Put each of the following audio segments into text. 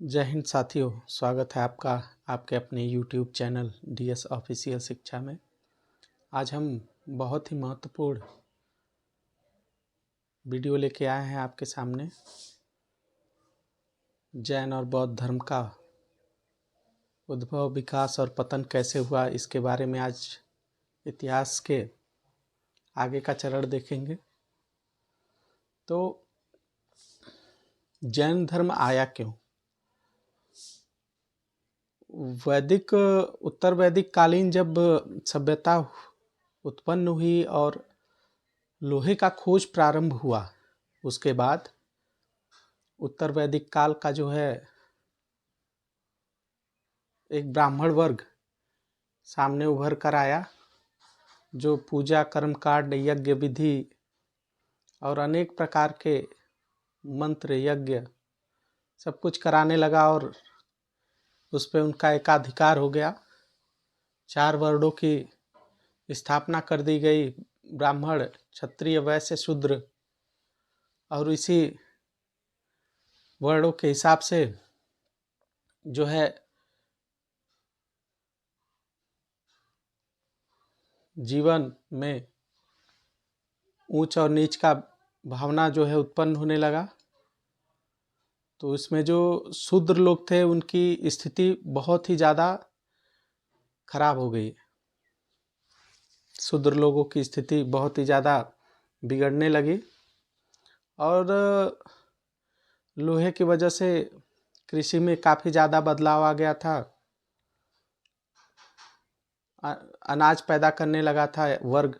जय हिंद साथियों, स्वागत है आपका आपके अपने YouTube चैनल DS ऑफिशियल शिक्षा में। आज हम बहुत ही महत्वपूर्ण वीडियो लेके आए हैं आपके सामने। जैन और बौद्ध धर्म का उद्भव, विकास और पतन कैसे हुआ, इसके बारे में आज इतिहास के आगे का चरण देखेंगे। तो जैन धर्म आया क्यों? उत्तर वैदिक कालीन जब सभ्यता उत्पन्न हुई और लोहे का खोज प्रारंभ हुआ, उसके बाद उत्तर वैदिक काल का जो है एक ब्राह्मण वर्ग सामने उभर कर आया, जो पूजा कर्मकांड यज्ञ विधि और अनेक प्रकार के मंत्र यज्ञ सब कुछ कराने लगा और उस पर उनका एकाधिकार हो गया। 4 वर्णों की स्थापना कर दी गई, ब्राह्मण, क्षत्रिय, वैश्य, शूद्र, और इसी वर्णों के हिसाब से जो है जीवन में ऊंच और नीच का भावना जो है उत्पन्न होने लगा। तो इसमें जो शूद्र लोग थे उनकी स्थिति बहुत ही ज़्यादा खराब हो गई। शूद्र लोगों की स्थिति बहुत ही ज़्यादा बिगड़ने लगी और लोहे की वजह से कृषि में काफ़ी ज़्यादा बदलाव आ गया था। अनाज पैदा करने लगा था वर्ग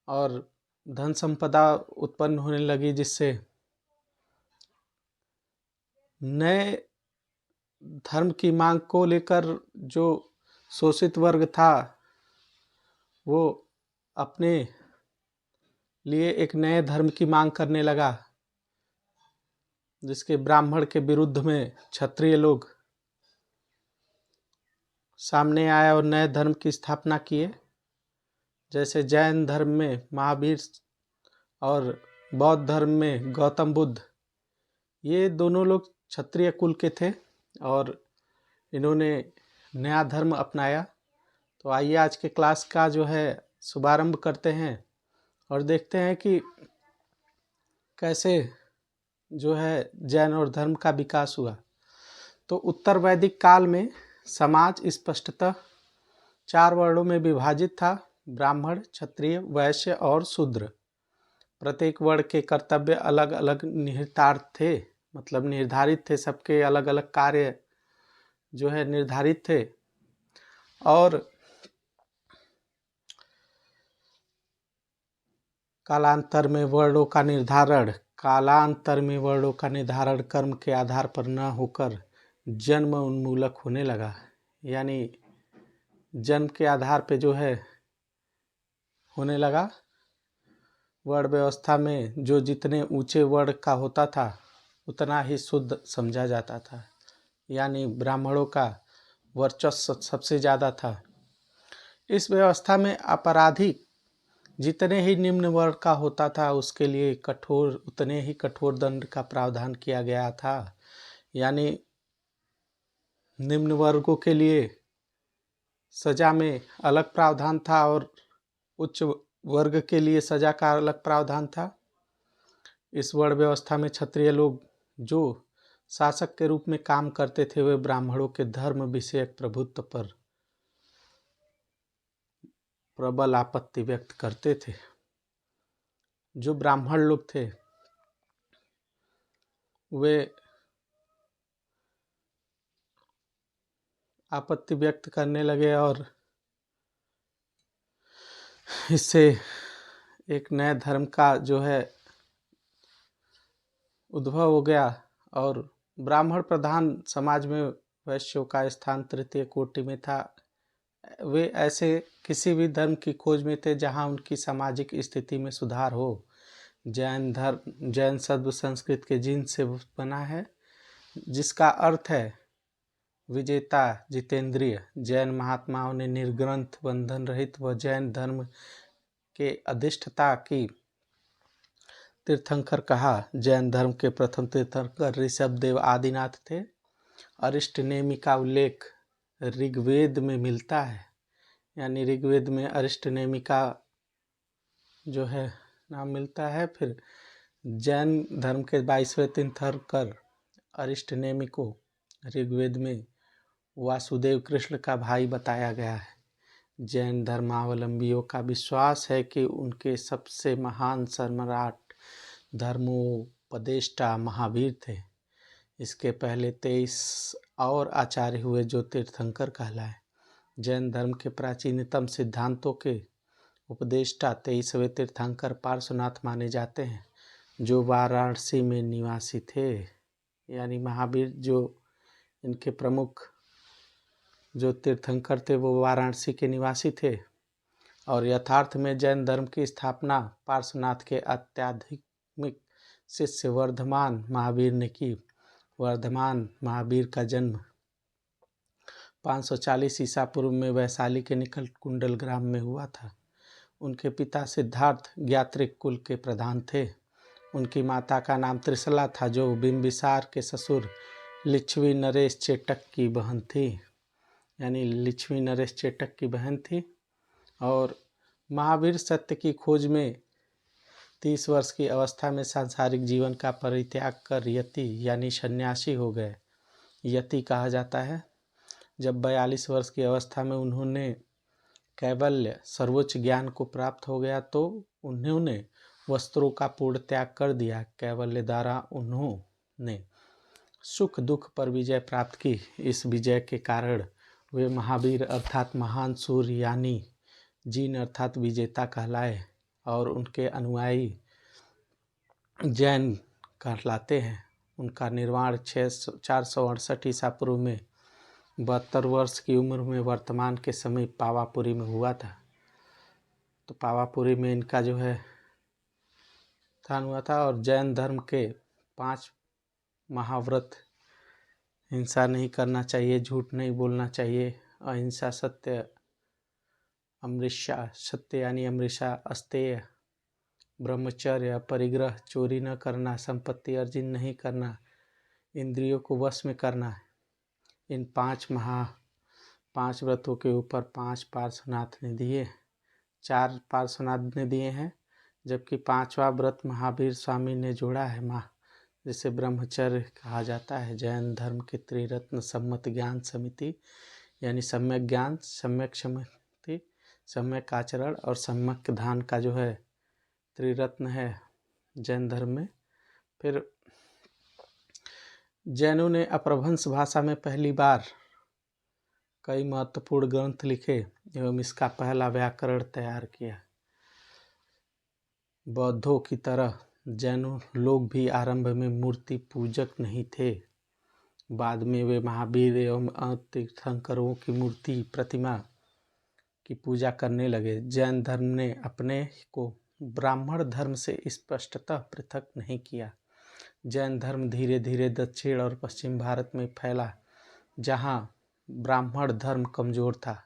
और धन संपदा उत्पन्न होने लगी, जिससे नए धर्म की मांग को लेकर जो शोषित वर्ग था वो अपने लिए एक नए धर्म की मांग करने लगा, जिसके ब्राह्मण के विरुद्ध में क्षत्रिय लोग सामने आए और नए धर्म की स्थापना किए। जैसे जैन धर्म में महावीर और बौद्ध धर्म में गौतम बुद्ध, ये दोनों लोग क्षत्रिय कुल के थे और इन्होंने नया धर्म अपनाया। तो आइए आज के क्लास का जो है शुभारंभ करते हैं और देखते हैं कि कैसे जो है जैन और धर्म का विकास हुआ। तो उत्तर वैदिक काल में समाज स्पष्टतः 4 वर्णों में विभाजित था: ब्राह्मण, क्षत्रिय, वैश्य और शूद्र। प्रत्येक वर्ण के कर्तव्य अलग अलग निहितार्थ थे, मतलब निर्धारित थे, सबके अलग अलग कार्य जो है निर्धारित थे। और कालांतर में वर्णों का निर्धारण कर्म के आधार पर न होकर जन्म उन्मूलक होने लगा। यानी जन्म के आधार पे जो है होने लगा। वर्ण व्यवस्था में जो जितने ऊंचे वर्ण का होता था उतना ही शुद्ध समझा जाता था, यानी ब्राह्मणों का वर्चस्व सबसे ज़्यादा था। इस व्यवस्था में आपराधिक जितने ही निम्न वर्ग का होता था उसके लिए उतने ही कठोर दंड का प्रावधान किया गया था। यानी निम्न वर्गों के लिए सजा में अलग प्रावधान था और उच्च वर्ग के लिए सजा का अलग प्रावधान था। इस वर्ण व्यवस्था में क्षत्रिय लोग जो शासक के रूप में काम करते थे वे ब्राह्मणों के धर्म विषयक प्रभुत्व पर प्रबल आपत्ति व्यक्त करते थे। जो ब्राह्मण लोग थे वे आपत्ति व्यक्त करने लगे और इससे एक नए धर्म का जो है उद्भव हो गया। और ब्राह्मण प्रधान समाज में वैश्यों का स्थान तृतीय कोटि में था। वे ऐसे किसी भी धर्म की खोज में थे जहां उनकी सामाजिक स्थिति में सुधार हो। जैन शब्द संस्कृत के जिन से बना है, जिसका अर्थ है विजेता, जितेंद्रिय। जैन महात्माओं ने निर्ग्रंथ, बंधन रहित व जैन धर्म के अधिष्ठता की तीर्थंकर कहा। जैन धर्म के प्रथम तीर्थंकर ऋषभदेव आदिनाथ थे। अरिष्ट नेमि का उल्लेख ऋग्वेद में मिलता है, यानी ऋग्वेद में अरिष्ट नेमि का जो है नाम मिलता है। फिर जैन धर्म के 22वें तीर्थंकर अरिष्ट नेमि को ऋग्वेद में वासुदेव कृष्ण का भाई बताया गया है। जैन धर्मावलंबियों का विश्वास है कि उनके सबसे महान सम्राट धर्मोपदेष्टा महावीर थे। इसके पहले 23 और आचार्य हुए जो तीर्थंकर कहलाए। जैन धर्म के प्राचीनतम सिद्धांतों के उपदेष्टा 23वें तीर्थंकर पार्श्वनाथ माने जाते हैं, जो वाराणसी में निवासी थे। यानी महावीर जो इनके प्रमुख जो तीर्थंकर थे वो वाराणसी के निवासी थे। और यथार्थ में जैन धर्म की स्थापना पार्श्वनाथ के अत्याध्यात्मिक शिष्य वर्धमान महावीर ने की। वर्धमान महावीर का जन्म 540 ईसा पूर्व में वैशाली के निकट कुंडल ग्राम में हुआ था। उनके पिता सिद्धार्थ ज्ञात्रिक कुल के प्रधान थे। उनकी माता का नाम त्रिशला था, जो बिंबिसार के ससुर लिच्छवी नरेश चेटक की बहन थी। यानी लिच्छवी नरेश चेटक की बहन थी। और महावीर सत्य की खोज में 30 वर्ष की अवस्था में सांसारिक जीवन का परित्याग कर यति यानी सन्यासी हो गए। यति कहा जाता है। जब 42 वर्ष की अवस्था में उन्होंने कैवल्य सर्वोच्च ज्ञान को प्राप्त हो गया तो उन्होंने वस्त्रों का पूर्ण त्याग कर दिया। कैवल्य द्वारा उन्होंने सुख दुख पर विजय प्राप्त की। इस विजय के कारण वे महावीर अर्थात महान सूर्य यानी जीन अर्थात विजेता कहलाए और उनके अनुयायी जैन कहलाते हैं। उनका निर्माण 468 ईसा पूर्व में 72 वर्ष की उम्र में वर्तमान के समय पावापुरी में हुआ था। तो पावापुरी में इनका जो है स्थान हुआ था। और जैन धर्म के 5 महाव्रत: हिंसा नहीं करना चाहिए, झूठ नहीं बोलना चाहिए, अहिंसा, सत्य, अमृषा, सत्य यानी अमृषा, अस्तेय, ब्रह्मचर्य, परिग्रह, चोरी न करना, संपत्ति अर्जित नहीं करना, इंद्रियों को वश में करना। इन 5 व्रतों के ऊपर 5 पार्श्वनाथ ने दिए, 4 पार्श्वनाथ ने दिए हैं, जबकि 5वां व्रत महावीर स्वामी ने जोड़ा है, जिसे ब्रह्मचर्य कहा जाता है। जैन धर्म के त्रिरत्न सम्मत ज्ञान समिति यानी सम्यक ज्ञान, सम्यक समिति, सम्यक आचरण और सम्यक दान का जो है त्रिरत्न है जैन धर्म में। फिर जैनों ने अपभ्रंश भाषा में पहली बार कई महत्वपूर्ण ग्रंथ लिखे एवं इसका पहला व्याकरण तैयार किया। बौद्धों की तरह जैनों लोग भी आरंभ में मूर्ति पूजक नहीं थे। बाद में वे महावीर एवं तीर्थंकरों की मूर्ति प्रतिमा की पूजा करने लगे। जैन धर्म ने अपने को ब्राह्मण धर्म से स्पष्टतः पृथक नहीं किया। जैन धर्म धीरे धीरे दक्षिण और पश्चिम भारत में फैला, जहाँ ब्राह्मण धर्म कमजोर था।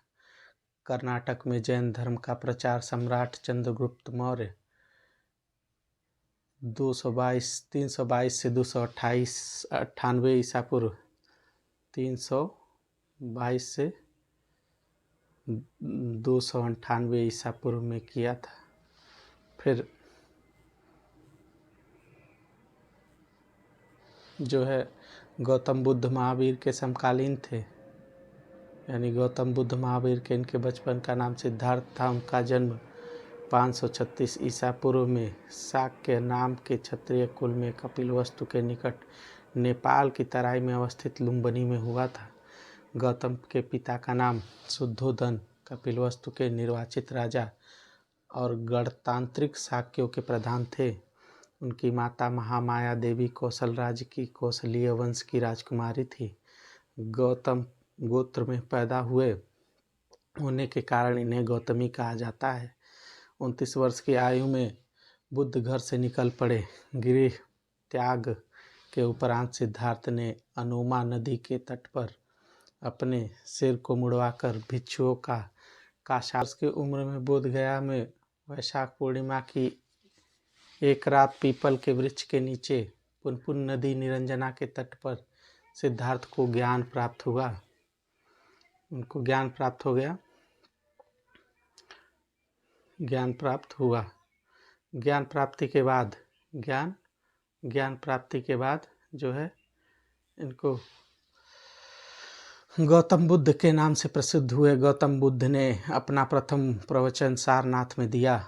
कर्नाटक में जैन धर्म का प्रचार सम्राट चंद्रगुप्त मौर्य 322 से 298 ईसा पूर्व 322 से 298 ईसा पूर्व में किया था। फिर जो है गौतम बुद्ध महावीर के समकालीन थे, यानी गौतम बुद्ध महावीर के इनके बचपन का नाम सिद्धार्थ था। उनका जन्म 536 ईसा पूर्व में शाक्य नाम के क्षत्रिय कुल में कपिलवस्तु के निकट नेपाल की तराई में अवस्थित लुम्बिनी में हुआ था। गौतम के पिता का नाम शुद्धोदन कपिलवस्तु के निर्वाचित राजा और गणतांत्रिक शाक्यों के प्रधान थे। उनकी माता महामाया देवी कौशल राज्य की कौशलीय वंश की राजकुमारी थी। गौतम गोत्र में पैदा हुए होने के कारण इन्हें गौतमी कहा जाता है। 29 वर्ष की आयु में बुद्ध घर से निकल पड़े। गृह त्याग के उपरांत सिद्धार्थ ने अनोमा नदी के तट पर अपने सिर को मुड़वाकर भिक्षुओं का साल की उम्र में बोध गया में वैशाख पूर्णिमा की एक रात पीपल के वृक्ष के नीचे पुनपुन नदी निरंजना के तट पर सिद्धार्थ को ज्ञान प्राप्त हुआ। उनको ज्ञान प्राप्त हो गया, ज्ञान प्राप्त हुआ। ज्ञान प्राप्ति के बाद जो है इनको गौतम बुद्ध के नाम से प्रसिद्ध हुए। गौतम बुद्ध ने अपना प्रथम प्रवचन सारनाथ में दिया।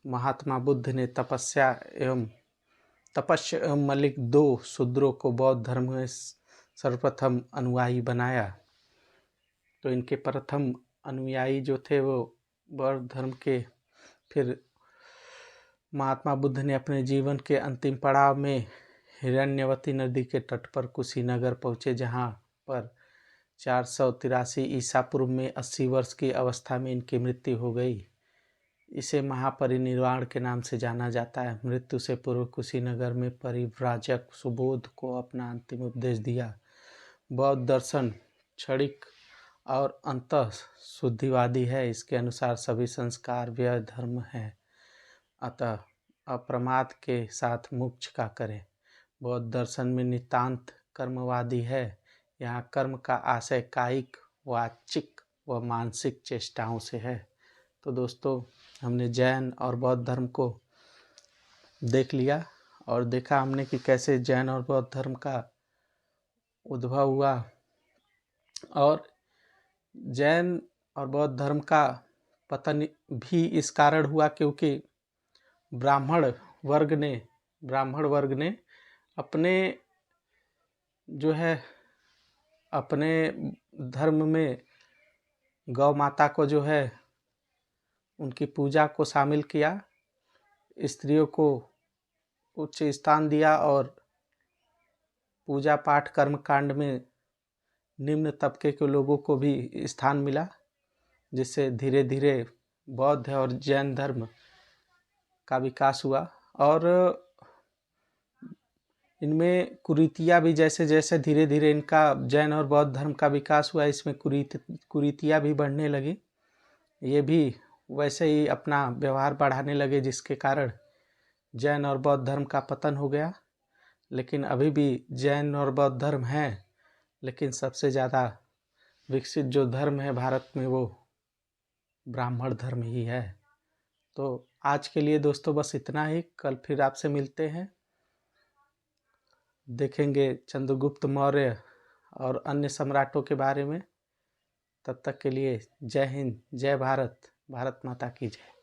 महात्मा बुद्ध ने तपस्या एवं मलिक 2 शूद्रों को बौद्ध धर्म में सर्वप्रथम अनुयायी बनाया। तो इनके प्रथम अनुयायी जो थे वो बौद्ध धर्म के। फिर महात्मा बुद्ध ने अपने जीवन के अंतिम पड़ाव में हिरण्यवती नदी के तट पर कुशीनगर पहुँचे, जहाँ पर 483 ईसा पूर्व में 80 वर्ष की अवस्था में इनकी मृत्यु हो गई। इसे महापरिनिर्वाण के नाम से जाना जाता है। मृत्यु से पूर्व कुशीनगर में परिव्राजक सुबोध को अपना अंतिम उपदेश दिया। बौद्ध दर्शन क्षणिक और अंतः शुद्धिवादी है। इसके अनुसार सभी संस्कार व्यय धर्म है, अतः अप्रमाद के साथ मोक्ष का करें। बौद्ध दर्शन में नितांत कर्मवादी है। यहाँ कर्म का आशय कायिक, वाचिक व मानसिक चेष्टाओं से है। तो दोस्तों, हमने जैन और बौद्ध धर्म को देख लिया और देखा हमने कि कैसे जैन और बौद्ध धर्म का उद्भव हुआ। और जैन और बौद्ध धर्म का पतन भी इस कारण हुआ क्योंकि ब्राह्मण वर्ग ने अपने धर्म में गौ माता को जो है उनकी पूजा को शामिल किया, स्त्रियों को उच्च स्थान दिया और पूजा पाठ कर्म कांड में निम्न तबके के लोगों को भी स्थान मिला, जिससे धीरे धीरे बौद्ध और जैन धर्म का विकास हुआ। और इनमें कुरीतियाँ भी जैसे जैसे धीरे धीरे इनका जैन और बौद्ध धर्म का विकास हुआ, इसमें कुरीतियाँ भी बढ़ने लगी। ये भी वैसे ही अपना व्यवहार बढ़ाने लगे, जिसके कारण जैन और बौद्ध धर्म का पतन हो गया। लेकिन अभी भी जैन और बौद्ध धर्म हैं, लेकिन सबसे ज़्यादा विकसित जो धर्म है भारत में वो ब्राह्मण धर्म ही है। तो आज के लिए दोस्तों बस इतना ही। कल फिर आपसे मिलते हैं, देखेंगे चंद्रगुप्त मौर्य और अन्य सम्राटों के बारे में। तब तक के लिए जय हिंद, जय भारत, भारत माता की जय।